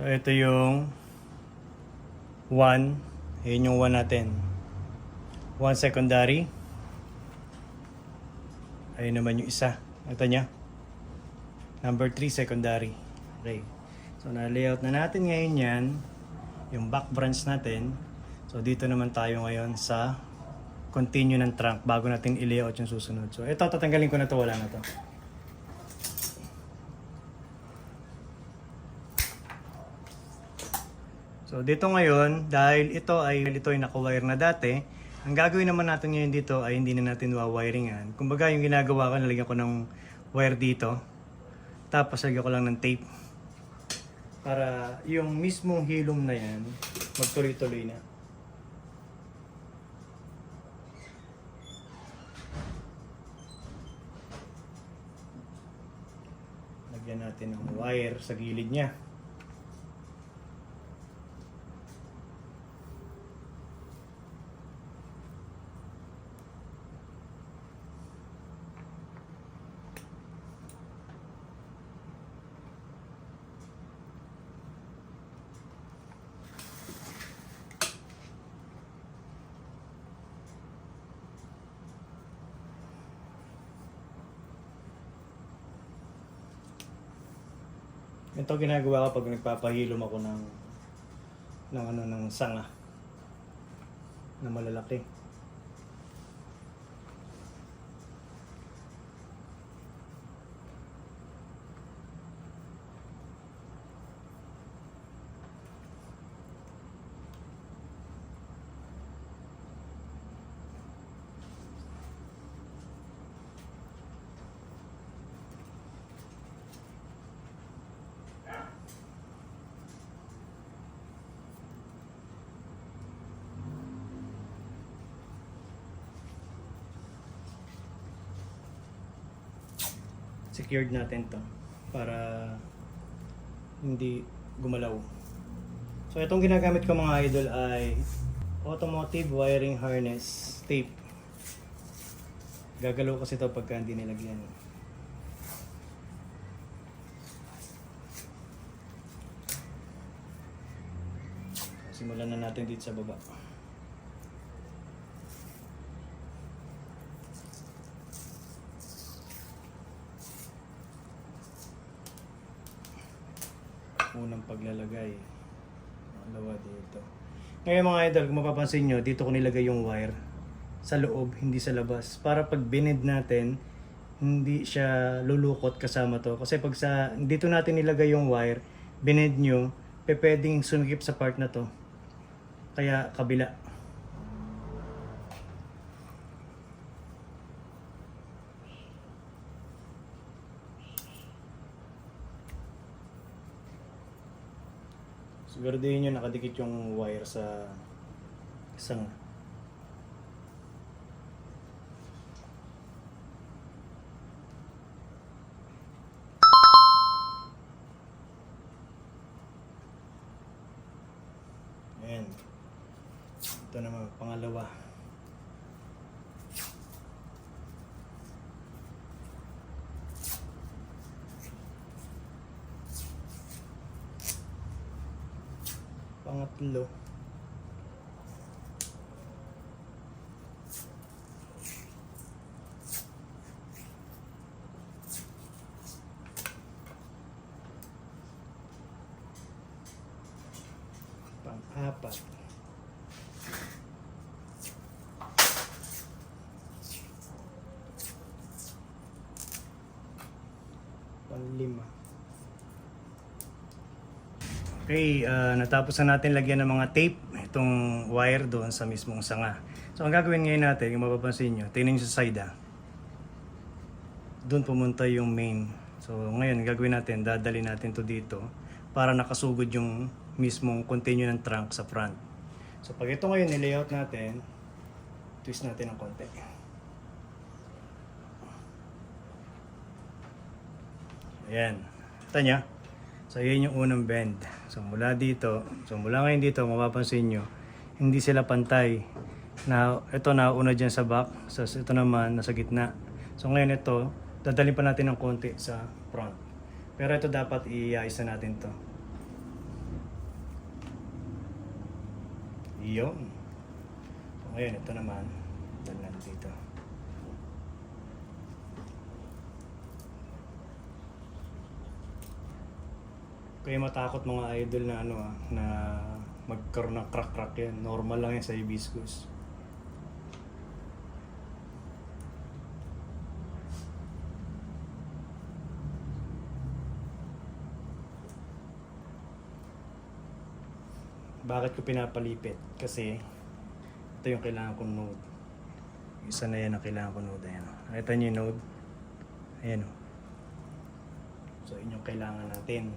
So ito yung 1. Ayun yung 1 natin. 1 secondary. Ayun naman yung isa. Ito niya. Number 3 secondary. Okay. So na-layout na natin ngayon yan. Yung back branch natin. So dito naman tayo ngayon sa continue ng trunk bago natin i-layout yung susunod. So ito, tatanggalin ko na to, wala na to. So dito ngayon, dahil ito ay naka-wire na dati, ang gagawin naman natin ngayon dito ay hindi na natin wa-wiringan. Kumbaga yung ginagawa ko, nalagyan ko ng wire dito, tapos lagyan ko lang ng tape. Para yung mismong hilom na yan, magtuloy-tuloy na. Lagyan natin ng wire sa gilid niya. Ito ginagawa ko pag nagpapahilom ako ng sanga na malalaki. Secured natin to para hindi gumalaw. So itong ginagamit ko mga idol ay automotive wiring harness tape. Gagalaw kasi ito pagka hindi nilagyan. Simulan na natin dito sa baba. Unang paglalagay. Dalawa dito. Ngayon mga idol, kung mapapansin nyo, dito ko nilagay yung wire sa loob, hindi sa labas. Para pag binid natin, hindi siya lulukot kasama to. Kasi pag dito natin nilagay yung wire, binid nyo, pwedeng sumikip sa part na to. Kaya kabila. Siguraduhin nyo nakadikit yung wire sa isang. Ayan. Ito naman, pangalawa. Pangatlo. Pang-apat. Pang-lima. Okay, natapos na natin lagyan ng mga tape itong wire doon sa mismong sanga. So ang gagawin ngayon natin, yung mapapansin nyo, tingnan nyo sa side doon pumunta yung main. So ngayon gagawin natin, dadali natin to dito para nakasugod yung mismong continue ng trunk sa front. So pag ito ngayon nilayout natin, twist natin ng konti. Ayan, kita nyo? So yun yung unang bend. So mula dito, mula ngayon dito, mapapansin nyo, hindi sila pantay. Ito nauna dyan sa back, so ito naman nasa gitna. So ngayon ito, dadalhin pa natin ng konti sa front. Pero ito dapat iayos na natin to. Yun. So, ngayon, ito naman. Dala natin dito. Kaya matakot mga idol na na magkaroon ng crack-crack yan. Normal lang yan sa hibiscus. Bakit ko pinapalipit? Kasi ito yung kailangan kong node. Isa na yan ang kailangan kong node. Ayan. Nakita nyo yung node? Ayan o. So yun yung kailangan natin.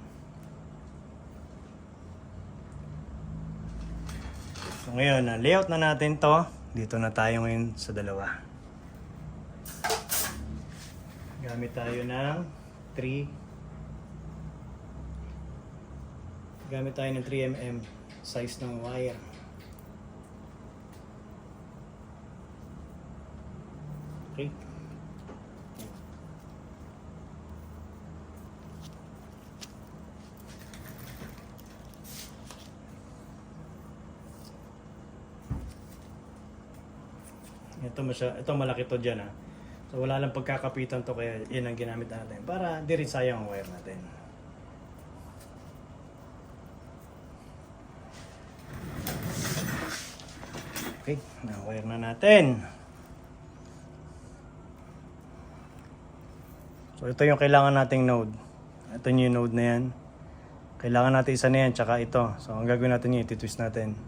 So ngayon, layout na natin to. Dito na tayo ngayon sa dalawa. Gamit tayo ng 3mm size ng wire. Okay. Ito malaki to dyan So wala lang pagkakapitan to kaya yun ang ginamit natin para di rin sayang ang wire natin. Okay, na-wire na natin. So ito yung kailangan nating node. Ito yung node na yan. Kailangan natin isa na yan, tsaka ito. So ang gagawin natin yun, ititwist natin.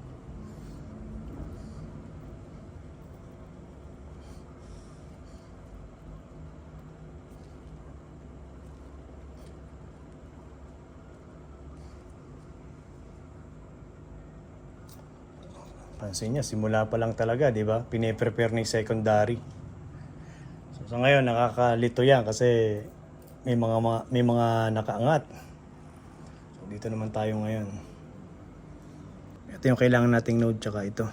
Pansin niya, simula pa lang talaga, di ba? Pine-prepare ni secondary. So sa ngayon, nakakalito yan kasi may mga nakaangat. So dito naman tayo ngayon. Ito yung kailangan nating node tsaka ito.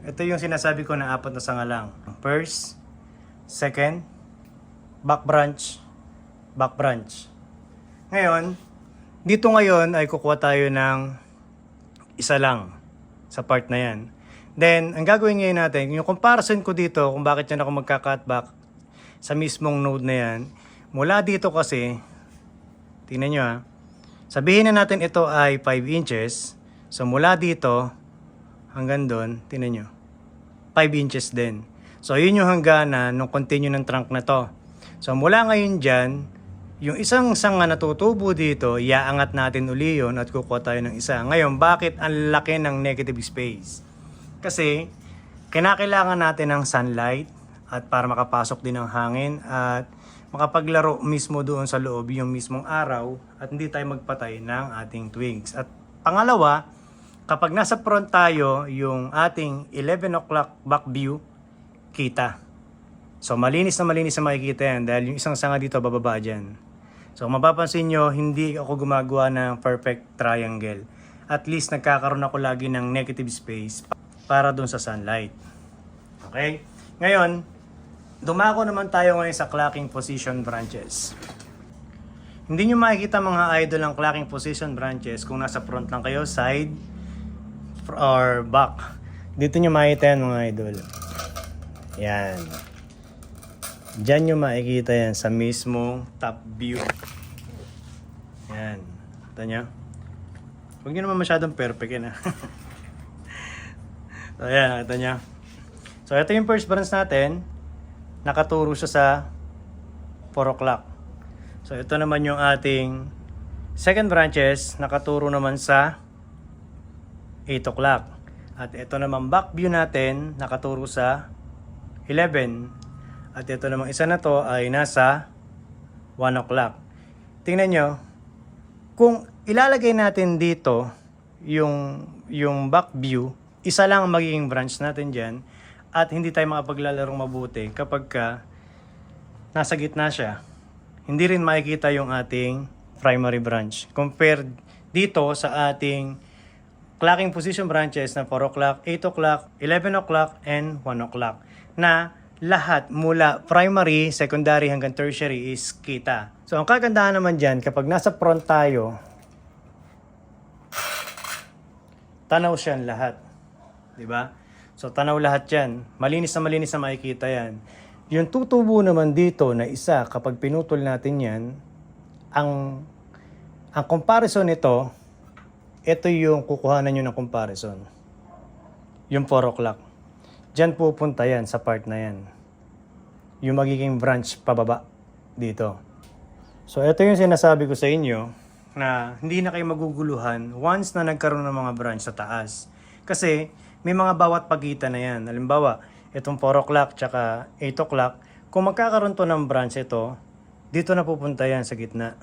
Ito yung sinasabi ko na apat na sanga lang. First, second, back branch, back branch. Ngayon, dito ngayon ay kukuha tayo ng isa lang sa part na yan. Then, ang gagawin ngayon natin, yung comparison ko dito kung bakit yan ako magka-cut back sa mismong node na yan. Mula dito kasi, tingnan nyo sabihin na natin ito ay 5 inches. So, mula dito hanggang doon, tingnan nyo. 5 inches din. So, yun yung hangganan nung continue ng trunk na to. So, mula ngayon dyan, yung isang sanga na tutubo dito, iaangat natin uli yun at kukuha tayo ng isa. Ngayon, bakit ang laki ng negative space? Kasi, kinakailangan natin ng sunlight at para makapasok din ng hangin at makapaglaro mismo doon sa loob yung mismong araw at hindi tayo magpatay ng ating twigs. At pangalawa, kapag nasa front tayo, yung ating 11 o'clock back view, kita. So, malinis na makikita yan dahil yung isang sanga dito bababa dyan. So, mapapansin nyo, hindi ako gumagawa ng perfect triangle. At least, nagkakaroon ako lagi ng negative space para dun sa sunlight. Okay? Ngayon, dumako naman tayo ngayon sa clocking position branches. Hindi nyo makikita mga idol ang clocking position branches kung nasa front lang kayo, side, or back. Dito nyo makikita yan mga idol. Yan. Diyan nyo makikita yan sa mismong top view. Yan. Ito nyo. Huwag nyo naman masyadong perfect yan So yan, ito nyo. So ito yung first branch natin. Nakaturo siya sa 4 o'clock. So ito naman yung ating second branches. Nakaturo naman sa 8 o'clock. At ito naman back view natin, nakaturo sa 11. At ito naman isa na to ay nasa 1 o'clock. Tingnan nyo, kung ilalagay natin dito yung back view, isa lang ang magiging branch natin dyan. at hindi tayo makapaglalarong mabuti kapag nasa gitna siya. Hindi rin makikita yung ating primary branch. Compared dito sa ating clocking position branches na 4 o'clock, 8 o'clock, 11 o'clock, and 1 o'clock na lahat mula primary, secondary hanggang tertiary is kita. So ang kagandahan naman dyan, kapag nasa front tayo, tanaw siyan lahat. Diba? So tanaw lahat yan. Malinis na makikita yan. Yung tutubo naman dito na isa, kapag pinutol natin yan, ang comparison nito, ito yung kukuhanan nyo ng comparison. Yung 4 o'clock. Diyan pupunta yan sa part na yan. Yung magiging branch pababa dito. So ito yung sinasabi ko sa inyo na hindi na kayo maguguluhan once na nagkaroon ng mga branch sa taas. Kasi may mga bawat pagitan na yan. Halimbawa, itong 4 o'clock tsaka 8 o'clock, kung magkakaroon to ng branch ito, dito na pupunta yan sa gitna.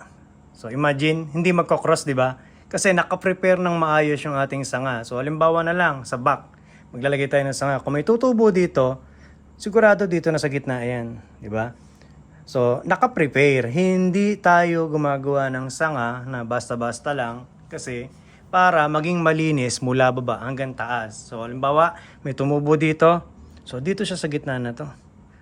So imagine, hindi magkocross, di ba? Kasi nakaprepare ng maayos yung ating sanga. So halimbawa na lang, sa back, maglalagay tayo ng sanga. Kung may tutubo dito, sigurado dito na sa gitna yan, di ba? So nakaprepare, hindi tayo gumagawa ng sanga na basta-basta lang kasi para maging malinis mula baba hanggang taas. So halimbawa, may tumubo dito. So dito siya sa gitna na to.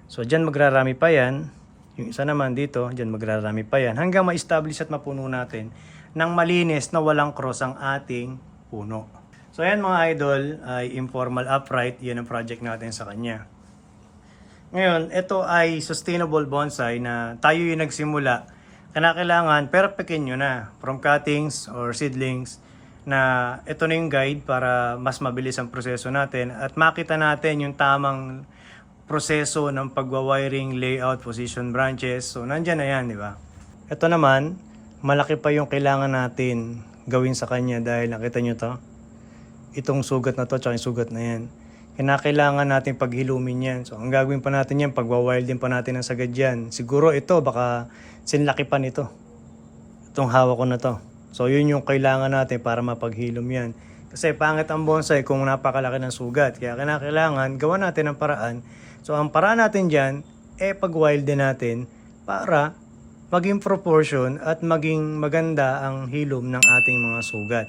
So diyan magrarami pa yan. Yung isa naman dito, diyan magrarami pa yan. Hanggang ma-establish at mapuno natin ng malinis na walang cross ang ating puno. So ayan mga idol, ay informal upright. Yan ang project natin sa kanya. Ngayon, ito ay sustainable bonsai na tayo yung nagsimula. Kailangan perfectin nyo na from cuttings or seedlings na ito na yung guide para mas mabilis ang proseso natin at makita natin yung tamang proseso ng pagwa-wiring, layout, position branches. So nandyan na yan, di ba? Ito naman, malaki pa yung kailangan natin gawin sa kanya dahil nakita nyo to. Itong sugat na to, tsaka yung sugat na yan. Kailangan natin paghilumin yan. So ang gagawin pa natin yan, pagwa-wire din pa natin ang sagad yan. Siguro ito, baka sinlaki pa nito. Itong hawak ko na to. So yun yung kailangan natin para mapaghilom yan. Kasi pangit ang bonsai kung napakalaki ng sugat. Kaya kailangan gawa natin ang paraan. So ang paraan natin dyan, pag-wild din natin para maging proportion at maging maganda ang hilom ng ating mga sugat.